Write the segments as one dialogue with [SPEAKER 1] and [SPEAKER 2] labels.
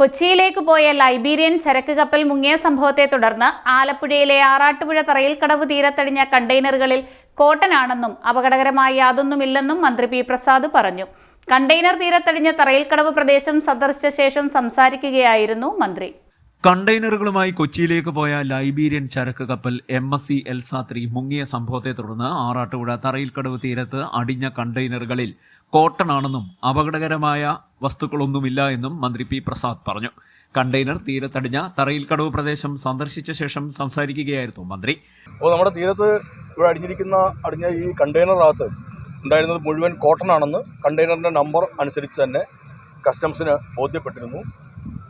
[SPEAKER 1] കൊച്ചിയിലേക്ക് പോയ ലൈബീരിയൻ ചരക്ക് കപ്പൽ മുങ്ങിയ സംഭവത്തെ തുടർന്ന് ആലപ്പുഴയിലെ ആറാട്ടുപുഴ തറയിൽക്കടവ് തീരത്തടിഞ്ഞ കണ്ടെയ്നറുകളിൽ കോട്ടനാണെന്നും അപകടകരമായി യാതൊന്നുമില്ലെന്നും മന്ത്രി പി പ്രസാദ് പറഞ്ഞു. കണ്ടെയ്നർ തീരത്തടിഞ്ഞ തറയിൽക്കടവ് പ്രദേശം സന്ദർശിച്ച ശേഷം സംസാരിക്കുകയായിരുന്നു മന്ത്രി.
[SPEAKER 2] കണ്ടെയ്നറുകളുമായി കൊച്ചിയിലേക്ക് പോയ ലൈബീരിയൻ ചരക്ക് കപ്പൽ MSC എൽസ3 മുങ്ങിയ സംഭവത്തെ തുടർന്ന് ആറാട്ടുപുഴ തറയിൽക്കടവ് തീരത്ത് അടിഞ്ഞ കണ്ടെയ്നറുകളിൽ കോട്ടനാണെന്നും അപകടകരമായ വസ്തുക്കളൊന്നുമില്ല എന്നും മന്ത്രി പി പ്രസാദ് പറഞ്ഞു. കണ്ടെയ്നർ തീരത്തടിഞ്ഞ തറയിൽക്കടവ് പ്രദേശം സന്ദർശിച്ച ശേഷം സംസാരിക്കുകയായിരുന്നു മന്ത്രി.
[SPEAKER 3] നമ്മുടെ തീരത്ത് ഇവിടെ അടിഞ്ഞ ഈ കണ്ടെയ്നറിനകത്ത് ഉണ്ടായിരുന്നത് മുഴുവൻ കോട്ടനാണെന്ന് കണ്ടെയ്നറിൻ്റെ നമ്പർ അനുസരിച്ച് തന്നെ കസ്റ്റംസിന് ബോധ്യപ്പെട്ടിരുന്നു.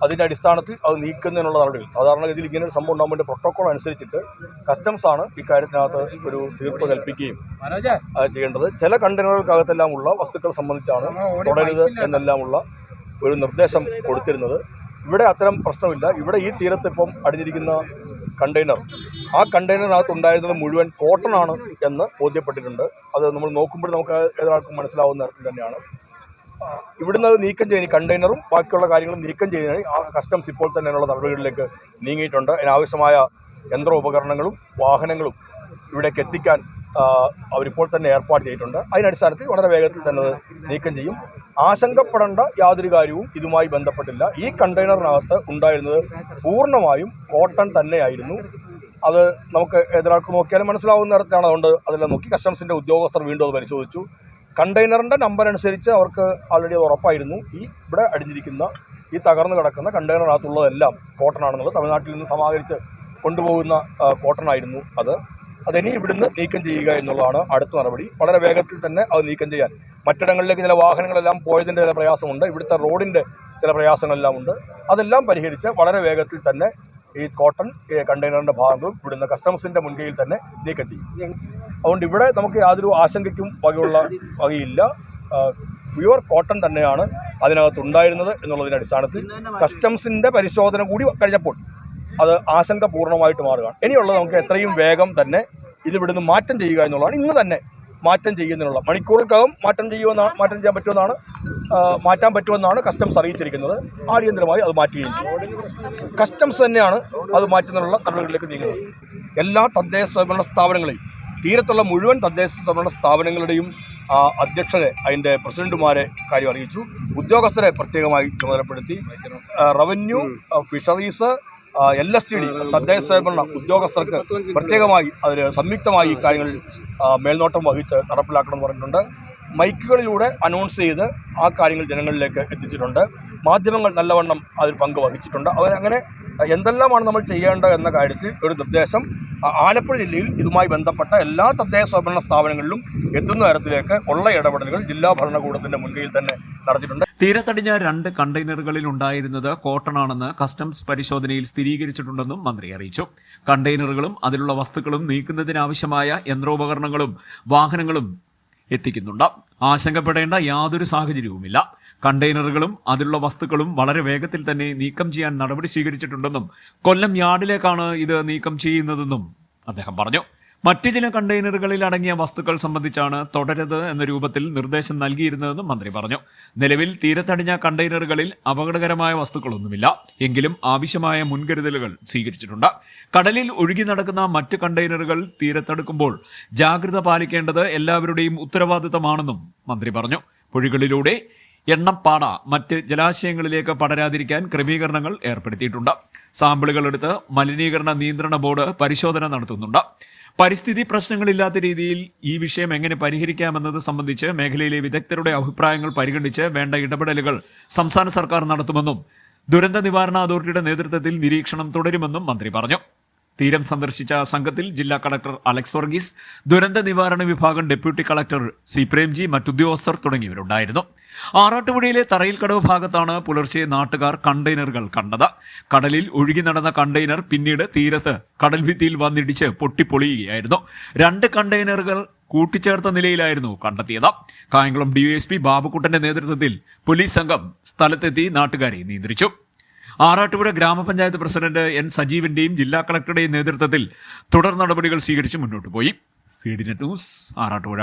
[SPEAKER 3] അതിൻ്റെ അടിസ്ഥാനത്തിൽ അത് നീക്കുന്നതിനുള്ള നടപടികൾ സാധാരണഗതിയിൽ ഇങ്ങനെ ഒരു സംഭവം ഉണ്ടാകുമ്പോൾ പ്രോട്ടോക്കോൾ അനുസരിച്ചിട്ട് കസ്റ്റംസാണ് ഇക്കാര്യത്തിനകത്ത് ഒരു തീർപ്പ് കൽപ്പിക്കുകയും ചെയ്യേണ്ടത്. ചില കണ്ടെയ്നറുകൾക്കകത്തെല്ലാമുള്ള വസ്തുക്കൾ സംബന്ധിച്ചാണ് തുടരുത് എന്നെല്ലാമുള്ള ഒരു നിർദ്ദേശം കൊടുത്തിരുന്നത്. ഇവിടെ അത്തരം പ്രശ്നമില്ല. ഇവിടെ ഈ തീരത്ത് ഇപ്പം അടിഞ്ഞിരിക്കുന്ന കണ്ടെയ്നർ, ആ കണ്ടെയ്നറിനകത്ത് ഉണ്ടായിരുന്നത് മുഴുവൻ കോട്ടനാണ് എന്ന് ബോധ്യപ്പെട്ടിട്ടുണ്ട്. അത് നമ്മൾ നോക്കുമ്പോൾ നമുക്ക് ഏതൊരാൾക്കും മനസ്സിലാവുന്ന തരത്തിൽ തന്നെയാണ്. ഇവിടുന്ന് അത് നീക്കം ചെയ്യുന്ന കണ്ടെയ്നറും ബാക്കിയുള്ള കാര്യങ്ങളും നീക്കം ചെയ്യുന്നതിന് ആ കസ്റ്റംസ് ഇപ്പോൾ തന്നെയുള്ള നടപടികളിലേക്ക് നീങ്ങിയിട്ടുണ്ട്. അതിനാവശ്യമായ യന്ത്രോപകരണങ്ങളും വാഹനങ്ങളും ഇവിടേക്ക് എത്തിക്കാൻ അവരിപ്പോൾ തന്നെ ഏർപ്പാട് ചെയ്തിട്ടുണ്ട്. അതിനടിസ്ഥാനത്തിൽ വളരെ വേഗത്തിൽ തന്നെ അത് നീക്കം ചെയ്യും. ആശങ്കപ്പെടേണ്ട യാതൊരു കാര്യവും ഇതുമായി ബന്ധപ്പെട്ടില്ല. ഈ കണ്ടെയ്നറിനകത്ത് ഉണ്ടായിരുന്നത് പൂർണ്ണമായും കോട്ടൺ തന്നെയായിരുന്നു. അത് നമുക്ക് ഏതൊരാൾക്ക് നോക്കിയാലും മനസ്സിലാവുന്ന തരത്തിലാണ്. അതുകൊണ്ട് അതെല്ലാം നോക്കി കസ്റ്റംസിൻ്റെ ഉദ്യോഗസ്ഥർ വീണ്ടും അത് പരിശോധിച്ചു. കണ്ടെയ്നറിൻ്റെ നമ്പർ അനുസരിച്ച് അവർക്ക് ആൾറെഡി അത് ഉറപ്പായിരുന്നു. ഇവിടെ അടിഞ്ഞിരിക്കുന്ന ഈ തകർന്നു കിടക്കുന്ന കണ്ടെയ്നറിനകത്തുള്ളതെല്ലാം കോട്ടനാണെന്നുള്ളത് തമിഴ്നാട്ടിൽ നിന്ന് സമാഹരിച്ച് കൊണ്ടുപോകുന്ന കോട്ടനായിരുന്നു. അതിനി ഇവിടുന്ന് നീക്കം ചെയ്യുക എന്നുള്ളതാണ് അടുത്ത നടപടി. വളരെ വേഗത്തിൽ തന്നെ അത് നീക്കം ചെയ്യാൻ മറ്റിടങ്ങളിലേക്ക് ചില വാഹനങ്ങളെല്ലാം പോയതിൻ്റെ ചില പ്രയാസമുണ്ട്. ഇവിടുത്തെ റോഡിൻ്റെ ചില പ്രയാസങ്ങളെല്ലാം ഉണ്ട്. അതെല്ലാം പരിഹരിച്ച് വളരെ വേഗത്തിൽ തന്നെ ഈ കോട്ടൺ കണ്ടെയ്നറിൻ്റെ ഭാഗങ്ങളും ഇവിടുന്ന് കസ്റ്റംസിൻ്റെ മുൻകൈയിൽ തന്നെ നീക്കം ചെയ്യും. അതുകൊണ്ട് ഇവിടെ നമുക്ക് യാതൊരു ആശങ്കയ്ക്കും വകയില്ല. പ്യുവർ കോട്ടൺ തന്നെയാണ് അതിനകത്തുണ്ടായിരുന്നത് എന്നുള്ളതിൻ്റെ അടിസ്ഥാനത്തിൽ കസ്റ്റംസിൻ്റെ പരിശോധന കൂടി കഴിഞ്ഞപ്പോൾ അത് ആശങ്ക പൂർണ്ണമായിട്ട് മാറുകയാണ്. ഇനിയുള്ളത് നമുക്ക് എത്രയും വേഗം തന്നെ ഇതിവിടുന്ന് മാറ്റം ചെയ്യുക എന്നുള്ളതാണ്. ഇന്ന് തന്നെ മാറ്റം ചെയ്യുന്നതിനുള്ള മണിക്കൂറുകൾക്കകം മാറ്റാൻ പറ്റുമെന്നാണ് കസ്റ്റംസ് അറിയിച്ചിരിക്കുന്നത്. അടിയന്തരമായി അത് മാറ്റുകയും ചെയ്യും. കസ്റ്റംസ് തന്നെയാണ് അത് മാറ്റുന്നതിനുള്ള നടപടികളിലേക്ക് നീങ്ങുന്നത്. എല്ലാ തദ്ദേശ സ്വയംഭരണ സ്ഥാപനങ്ങളെയും തീരത്തുള്ള മുഴുവൻ തദ്ദേശ സ്വയംഭരണ സ്ഥാപനങ്ങളുടെയും അധ്യക്ഷരെ, അതിൻ്റെ പ്രസിഡന്റുമാരെ കാര്യം അറിയിച്ചു. ഉദ്യോഗസ്ഥരെ പ്രത്യേകമായി ചുമതലപ്പെടുത്തി. റവന്യൂ, ഫിഷറീസ്, LSTD തദ്ദേശ സ്വയംഭരണ ഉദ്യോഗസ്ഥർക്ക് പ്രത്യേകമായി അതിൽ സംയുക്തമായി കാര്യങ്ങളിൽ മേൽനോട്ടം വഹിച്ച് നടപ്പിലാക്കണമെന്ന് പറഞ്ഞിട്ടുണ്ട്. മൈക്കുകളിലൂടെ അനൗൺസ് ചെയ്ത് ആ കാര്യങ്ങൾ ജനങ്ങളിലേക്ക് എത്തിച്ചിട്ടുണ്ട്. മാധ്യമങ്ങൾ നല്ലവണ്ണം അതിൽ പങ്ക് വഹിച്ചിട്ടുണ്ട്. അങ്ങനെ എന്തെല്ലാമാണ് നമ്മൾ ചെയ്യേണ്ടത് എന്ന കാര്യത്തിൽ ഒരു നിർദ്ദേശം ആലപ്പുഴ ജില്ലയിൽ ഇതുമായി ബന്ധപ്പെട്ട എല്ലാ തദ്ദേശ സ്വയംഭരണ സ്ഥാപനങ്ങളിലും എത്തുന്ന തരത്തിലേക്ക് ഉള്ള ഇടപെടലുകൾ ജില്ലാ ഭരണകൂടത്തിന്റെ മുൻകൈയിൽ തന്നെ നടത്തിയിട്ടുണ്ട്.
[SPEAKER 2] തീരത്തടിഞ്ഞ 2 കണ്ടെയ്നറുകളിൽ ഉണ്ടായിരുന്നത് കോട്ടണാണെന്ന് കസ്റ്റംസ് പരിശോധനയിൽ സ്ഥിരീകരിച്ചിട്ടുണ്ടെന്നും മന്ത്രി അറിയിച്ചു. കണ്ടെയ്നറുകളും അതിലുള്ള വസ്തുക്കളും നീക്കുന്നതിനാവശ്യമായ യന്ത്രോപകരണങ്ങളും വാഹനങ്ങളും എത്തിക്കുന്നുണ്ട്. ആശങ്കപ്പെടേണ്ട യാതൊരു സാഹചര്യവുമില്ല. കണ്ടെയ്നറുകളും അതിലുള്ള വസ്തുക്കളും വളരെ വേഗത്തിൽ തന്നെ നീക്കം ചെയ്യാൻ നടപടി സ്വീകരിച്ചിട്ടുണ്ടെന്നും കൊല്ലം യാർഡിലേക്കാണ് ഇത് നീക്കം ചെയ്യുന്നതെന്നും അദ്ദേഹം പറഞ്ഞു. മറ്റു ചില കണ്ടെയ്നറുകളിൽ അടങ്ങിയ വസ്തുക്കൾ സംബന്ധിച്ചാണ് തുടരുത് എന്ന രൂപത്തിൽ നിർദ്ദേശം നൽകിയിരുന്നതെന്നും മന്ത്രി പറഞ്ഞു. നിലവിൽ തീരത്തടിഞ്ഞ കണ്ടെയ്നറുകളിൽ അപകടകരമായ വസ്തുക്കളൊന്നുമില്ല. എങ്കിലും ആവശ്യമായ മുൻകരുതലുകൾ സ്വീകരിച്ചിട്ടുണ്ട്. കടലിൽ ഒഴുകി നടക്കുന്ന മറ്റ് കണ്ടെയ്നറുകൾ തീരത്തടുക്കുമ്പോൾ ജാഗ്രത പാലിക്കേണ്ടത് എല്ലാവരുടെയും ഉത്തരവാദിത്തമാണെന്നും മന്ത്രി പറഞ്ഞു. പുഴകളിലൂടെ എണ്ണപ്പാട മറ്റ് ജലാശയങ്ങളിലേക്ക് പടരാതിരിക്കാൻ ക്രമീകരണങ്ങൾ ഏർപ്പെടുത്തിയിട്ടുണ്ട്. സാമ്പിളുകൾ എടുത്ത് മലിനീകരണ നിയന്ത്രണ ബോർഡ് പരിശോധന നടത്തുന്നുണ്ട്. പരിസ്ഥിതി പ്രശ്നങ്ങളില്ലാത്ത രീതിയിൽ ഈ വിഷയം എങ്ങനെ പരിഹരിക്കാമെന്നത് സംബന്ധിച്ച് മേഖലയിലെ വിദഗ്ധരുടെ അഭിപ്രായങ്ങൾ പരിഗണിച്ച് വേണ്ട ഇടപെടലുകൾ സംസ്ഥാന സർക്കാർ നടത്തുമെന്നും ദുരന്ത നിവാരണ അതോറിറ്റിയുടെ നേതൃത്വത്തിൽ നിരീക്ഷണം തുടരുമെന്നും മന്ത്രി പറഞ്ഞു. തീരം സന്ദർശിച്ച സംഘത്തിൽ ജില്ലാ കളക്ടർ അലക്സ് വർഗീസ്, ദുരന്ത നിവാരണ വിഭാഗം ഡെപ്യൂട്ടി കളക്ടർ സി പ്രേംജി, മറ്റുദ്യോഗസ്ഥർ തുടങ്ങിയവരുണ്ടായിരുന്നു. ആറാട്ടുപുഴയിലെ തറയിൽക്കടവ് ഭാഗത്താണ് പുലർച്ചെ നാട്ടുകാർ കണ്ടെയ്നറുകൾ കണ്ടത്. കടലിൽ ഒഴുകി നടന്ന കണ്ടെയ്നർ പിന്നീട് തീരത്ത് കടൽഭിത്തിയിൽ വന്നിടിച്ച് പൊട്ടിപ്പൊളിയുകയായിരുന്നു. 2 കണ്ടെയ്നറുകൾ കൂട്ടിച്ചേർത്ത നിലയിലായിരുന്നു കണ്ടെത്തിയത്. കായംകുളം DYSP ബാബുക്കുട്ടന്റെ നേതൃത്വത്തിൽ പോലീസ് സംഘം സ്ഥലത്തെത്തി നാട്ടുകാരെ നിയന്ത്രിച്ചു. ആറാട്ടുപുഴ ഗ്രാമപഞ്ചായത്ത് പ്രസിഡന്റ് N സജീവന്റെയും ജില്ലാ കളക്ടറുടെയും നേതൃത്വത്തിൽ തുടർ നടപടികൾ സ്വീകരിച്ച് മുന്നോട്ട് പോയി. CDNet news, Arattupuzha.